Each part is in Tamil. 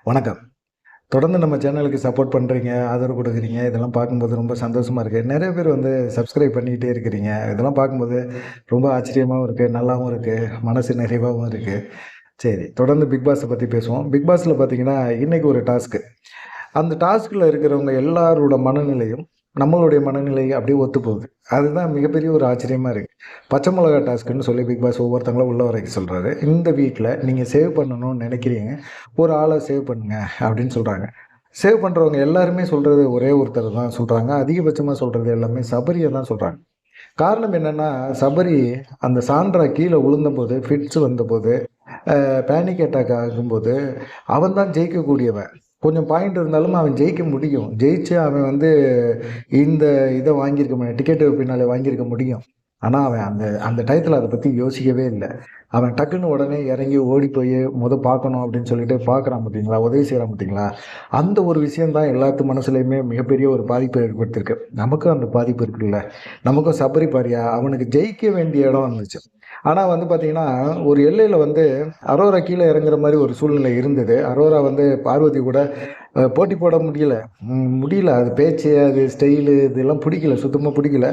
வணக்கம். தொடர்ந்து நம்ம சேனலுக்கு சப்போர்ட் பண்றீங்க, ஆதரவு குடுக்குறீங்க. இதெல்லாம் பார்க்கும்போது ரொம்ப சந்தோஷமா இருக்கு. நெறைய பேர் சப்ஸ்கிரைப் பண்ணிக்கிட்டே இருக்கிறீங்க. இதெல்லாம் பார்க்கும்போது ரொம்ப ஆச்சரியமாவும் இருக்கு, நல்லாவும் இருக்கு, மனசு நிறைவாவும் இருக்கு. சரி, தொடர்ந்து பிக் பாஸ பத்தி பேசுவோம். பிக் பாஸ்ல பார்த்தீங்கன்னா, இன்னைக்கு ஒரு டாஸ்க்கு. அந்த டாஸ்க்ல இருக்கிறவங்க எல்லாரோட மனநிலையும், நம்மளுடைய மனநிலை அப்படியே ஒத்துப்போகுது. அதுதான் மிகப்பெரிய ஒரு ஆச்சரியமா இருக்கு. பச்சை மிளகா டாஸ்க்குன்னு சொல்லி பிக் பாஸ் ஒவ்வொருத்தங்கள உள்ள வரைக்க சொல்றாரு. இந்த வீட்ல நீங்க சேவ் பண்ணணும்னு நெனைக்கிறீங்க. ஒரு ஆள சேவ் பண்ணுங்க அப்படின்னு சொல்றாங்க. சேவ் பண்றவங்க எல்லாருமே சொல்றது ஒரே ஒருத்தர் தான் சொல்றாங்க. அதிகபட்சமா சொல்றது எல்லாமே சபரிய தான் சொல்றாங்க. காரணம் என்னன்னா, சபரி அந்த சாண்ட்ரா கீழ விழுந்தபோது, ஃபிட்ஸ் வந்தபோது, பேனிக் அட்டாக் ஆகும்போது, அவன் தான் ஜெயிக்கக்கூடியவன். கொஞ்சம் பாயிண்ட் இருந்தாலும் அவன் ஜெயிக்க முடியும். ஜெயிச்சு அவன் இந்த இத வாங்கியிருக்க முடியும். டிக்கெட்டு பின்னால வாங்கியிருக்க முடியும். ஆனா, அவன் அந்த அந்த டயத்துல அத பத்தி யோசிக்கவே இல்ல. அவன் டக்குன்னு உடனே இறங்கி ஓடி போய் பார்க்கணும் அப்படின்னு சொல்லிட்டு பார்க்குறான் பார்த்தீங்களா? உதவி செய்றான் பார்த்தீங்களா? அந்த ஒரு விஷயம் தான் எல்லாத்து மனசுலயுமே மிகப்பெரிய ஒரு பாதிப்பை ஏற்படுத்தியிருக்கு. நமக்கும் அந்த பாதிப்பு இருக்குல்ல. நமக்கும் சபரி பாரியா அவனுக்கு ஜெயிக்க வேண்டிய இடம் வந்துச்சு. ஆனா பார்த்தீங்கன்னா, ஒரு எல்லையில அரோரா கீழ இறங்குற மாரி ஒரு சூழ்நிலை இருந்தது. அரோரா பார்வதி கூட போட்டி போட முடியல. முடியல. அது பேச்சு, அது ஸ்டைலு இதெல்லாம் பிடிக்கல. சுத்தமா பிடிக்கல.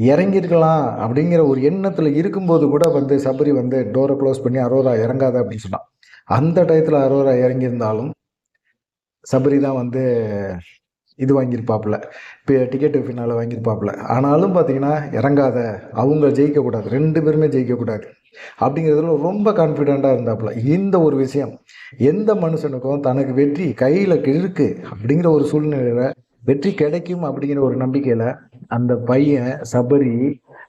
இறங்கியிருக்கலாம் அப்படிங்கிற ஒரு எண்ணத்துல இருக்கும்போது கூட சபரி டோர குளோஸ் பண்ணி அரோரா இறங்காத அப்படின்னு சொன்னான். அந்த டயத்துல அரோரா இறங்கியிருந்தாலும், சபரி தான் இது வாங்கியிருப்பாப்புல. டிக்கெட்டு ஃபினால வாங்கியிருப்பாப்புல. ஆனாலும் பார்த்தீங்கன்னா, இறங்காத, அவங்க ஜெயிக்கக்கூடாது. 2 பேருமே ஜெயிக்கக்கூடாது. அப்படிங்கிறதுல ரொம்ப கான்ஃபிடென்ட்டா இருந்தாப்புல. இந்த ஒரு விஷயம், எந்த மனுஷனுக்கும் தனக்கு வெற்றி கையில இருக்கு அப்படிங்கிற ஒரு சூழ்நிலையில, வெற்றி கிடைக்கும் அப்படிங்கிற ஒரு நம்பிக்கையில, அந்த பையன் சபரி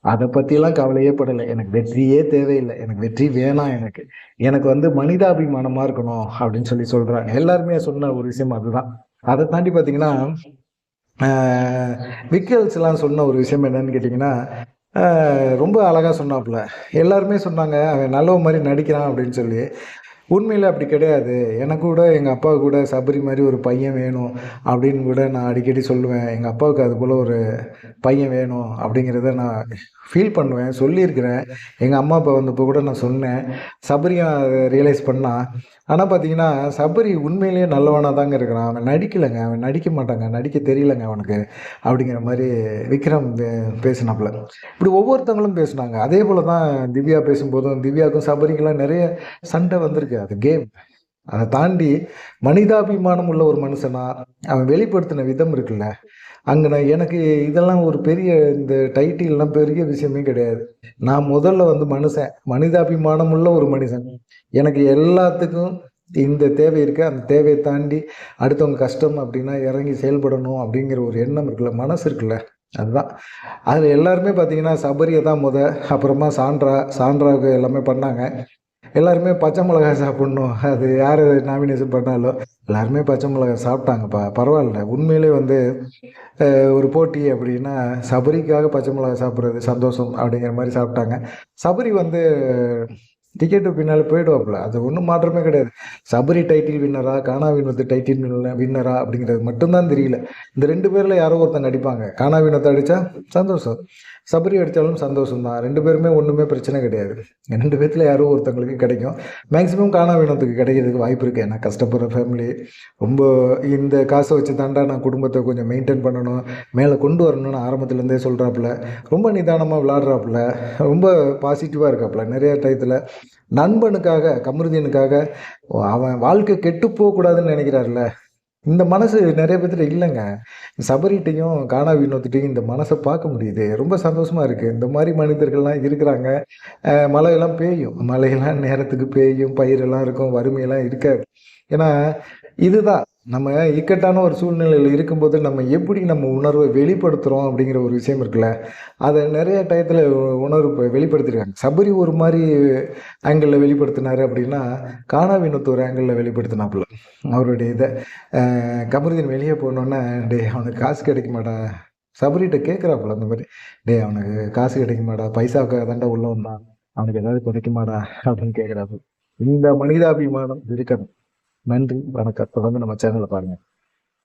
அத பத்திலாம் கவலையே படல. எனக்கு வெற்றியே தேவையில்ல. எனக்கு வெற்றி வேணாம் எனக்கு. எனக்கு மனிதாபிமானமா இருக்கணும் அப்படின்னு சொல்றாங்க. எல்லாருமே சொன்ன ஒரு விஷயம் அதுதான். அத தாண்டி பார்த்தீங்கன்னா, ஆ விக்கல்ஸ்லாம் சொன்ன ஒரு விஷயம் என்னன்னு கேட்டீங்கன்னா, ரொம்ப அழகா சொன்னாப்புல. எல்லாருமே சொன்னாங்க, "அவன் நல்லவன் மாரி நடிக்கிறான்" அப்படின்னு சொல்லி. உண்மையில அப்படி கிடையாது. எனக்கு கூட எங்க அப்பா கூட சபரி மாரி ஒரு பையன் வேணும் அப்படின்னு கூட நான் அடிக்கடி சொல்லுவேன். எங்க அப்பாவுக்கு அதுபோல ஒரு பையன் வேணும் அப்படிங்கிறத நான் ஃபீல் பண்ணுவேன். சொல்லியிருக்கிறேன். எங்க அம்மா, அப்பா வந்தப்போ கூட நான் சொன்னேன். சபரியும் அத ரியலைஸ் பண்ணான். ஆனா பார்த்தீங்கன்னா, சபரி உண்மையிலேயே நல்லவனா தாங்க இருக்கிறான். அவன் நடிக்கலங்க. அவன் நடிக்க மாட்டாங்க. நடிக்க தெரியலங்க அவனுக்கு. அப்படிங்கிற மாரி விக்ரம் பேசினாப்புல. இப்படி ஒவ்வொருத்தவங்களும் பேசுனாங்க. அதே போல தான் திவ்யா பேசும்போதும், திவ்யாவுக்கும் சபரிக்கெல்லாம் நெறைய சண்டை வந்திருக்கு. அது கேம். அத தாண்டி மனிதாபிமானம் உள்ள ஒரு மனுஷனா, அவன் வெளிப்படுத்தின விதம் இருக்குல்ல. அங்க நான் எனக்கு இதெல்லாம் ஒரு பெரிய இந்த டைட்டில்லாம் பெரிய விஷயமே கிடையாது. நான் முதல்ல மனுஷன். மனிதாபிமானம் உள்ள ஒரு மனிதன். எனக்கு எல்லாத்துக்கும் இந்த தேவை இருக்கு. அந்த தேவைய தாண்டி அடுத்தவங்க கஷ்டம் அப்டின்னா இறங்கி செயல்படணும் அப்டிங்கிற ஒரு எண்ணம் இருக்குல்ல, மனசு இருக்குல்ல. அதுதான். அதுல எல்லாருமே பார்த்தீங்கன்னா, சபரிய தான் அப்புறமா சாண்ட்ராவுக்கு எல்லாமே பண்ணாங்க. எல்லாருமே பச்சை மிளகாய் சாப்பிடணும். அது யாரு நாமினேஷன் பண்ணாலும், எல்லாருமே பச்சை மிளகாய் சாப்பிட்டாங்கப்பா. பரவால்ல. உண்மையிலே ஒரு போட்டி அப்படின்னா, சபரிக்காக பச்சை மிளகாய் சாப்பிடுறது சந்தோஷம் அப்படிங்கிற மாரி சாப்பிட்டாங்க. சபரி டிக்கெட்டு பின்னால போயிடுவாப்புல. அது ஒண்ணும் மாற்றமே கிடையாது. சபரி டைட்டில் வின்னரா, கானா வினோத் டைட்டில் வின்னரா அப்படிங்கிறது மட்டும் தான் தெரியல. இந்த 2 பேர்ல யாரோ ஒருத்தங்க அடிப்பாங்க. கானா வினோத் அடிச்சா சந்தோஷம். சபரி அடிச்சாலும் சந்தோஷம் தான். 2 பேருமே ஒண்ணுமே பிரச்சனை கிடையாது. 2 பேத்துல யாரோ ஒருத்தங்களுக்கு கிடைக்கும். மேக்ஸிமம் கானா வினோத்துக்கு கிடைக்கிறதுக்கு வாய்ப்பு இருக்கு. ஏன்னா கஷ்டப்படுற ஃபேமிலி. ரொம்ப இந்த காச வச்சு தான்டா நான் குடும்பத்த கொஞ்சம் மெயின்டெயின் பண்ணணும், மேல கொண்டு வரணும்னு ஆரம்பத்துலேருந்தே சொல்றாப்புல. ரொம்ப நிதானமா விளையாடுறாப்புல. ரொம்ப பாசிட்டிவா இருக்காப்புல. நெறைய டயத்துல நண்பனுக்காக, கமருதீனுக்காக அவன் வாழ்க்கை கெட்டு போகக்கூடாதுன்னு நெனைக்கிறார்ல. இந்த மனசு நெறைய பேத்துட்ட இல்லங்க. சபரிட்டயும், கானா வினோத்ட்டயும் இந்த மனச பார்க்க முடியுது. ரொம்ப சந்தோஷமா இருக்கு. இந்த மாரி மனிதர்கள்லாம் இருக்கிறாங்க. மழையெல்லாம் பெய்யும். மழையெல்லாம் நேரத்துக்கு பெய்யும். பயிரெல்லாம் இருக்கும். வறுமையெல்லாம் இருக்காது. ஏன்னா, இதுதான். நம்ம இக்கட்டான ஒரு சூழ்நிலையில இருக்கும்போது, நம்ம எப்படி நம்ம உணர்வ வெளிப்படுத்துறோம் அப்படிங்கிற ஒரு விஷயம் இருக்குல்ல. அத நெறைய டயத்துல உணர்வு வெளிப்படுத்தியிருக்காங்க. சபரி ஒரு மாரி ஆங்கிள்ல வெளிப்படுத்தினாரு அப்படின்னா, கானா வினோத் ஒரு ஆங்கிள்ல வெளிப்படுத்தினாப்புல. அவருடைய இத. கமருதீன் வெளிய போனோனே, "டேய் அவனுக்கு காசு கிடைக்குமாடா?" சபரிட்ட கேட்குறாப்புல அந்த மாரி. "டேய் அவனுக்கு காசு கிடைக்குமாடா? பைசாவுக்காக தான்டா உள்ள வந்தான். அவனுக்கு ஏதாவது கிடைக்குமாடா?" அப்படின்னு கேட்குறாப்புல. இந்த மனிதாபிமானம் இருக்கணும். நன்றி, வணக்கம். தொடர்ந்து நம்ம சேனல பாருங்க.